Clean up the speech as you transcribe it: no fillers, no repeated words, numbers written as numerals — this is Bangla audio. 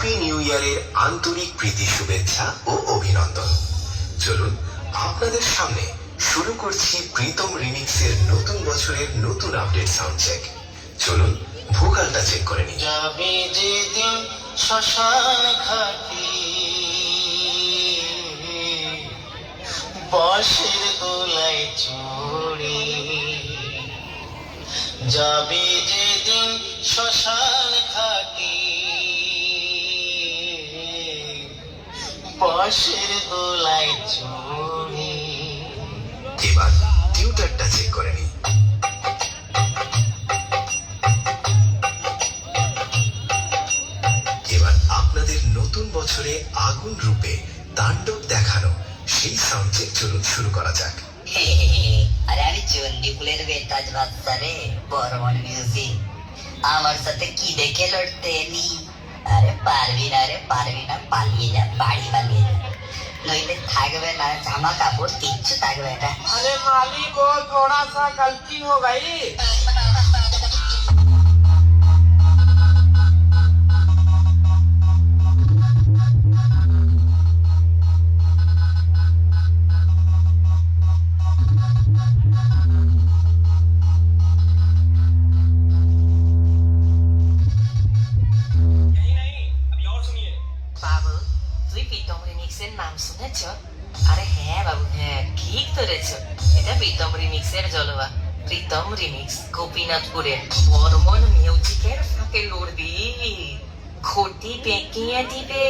হ্যাপি নিউ ইয়ারের আন্তরিক প্রীতি শুভেচ্ছা ও অভিনন্দন। চলুন আপনাদের সামনে শুরু করছি প্রীতম রিমিক্সের নতুন বছরের নতুন আপডেট সাউন্ড চেক। চলুন ভোকালটা চেক করে নিন। যাবে যেদিন শ্মশান ঘাটি, বাঁশের দোলায় চড়ে, যাবে যেদিন শ্মশান ঘাটি, বাঁশের দোলায় চড়ে। এবার টিউটারটা চেক করে নিন। এবার আপনাদের নতুন বছরে আগুন রূপে তাণ্ডব দেখানো সেই সাউন্ড চেক চলুন শুরু করা যাক। আরে আমি চণ্ডীপুলের বেতাজ বাচ্চা রে, বর্মন মিউজিক। আমার সাথে কি দেখে লড়তে এলি? আরে পারবি না রে, পারবি না, পালিয়ে যা, বাড়ি পালিয়ে যা, নইলে থাকবে না জামা কাপড়, কিচ্ছু থাকবে না। अरे मालिक वो थोड़ा सा गलती हो गई। বাবু, তুই প্রীতম রিমিক্সের নাম শুনেছ? আরে হ্যাঁ বাবু, হ্যাঁ ঠিক ধরেছ, এটা প্রীতম রিমিক্সের জলবা। প্রীতম রিমিক্স গোপীনাথপুরের বর্মন মিউজিকের ফাঁকে লড়বি, ঘটি পেঁকিয়ে দিবে।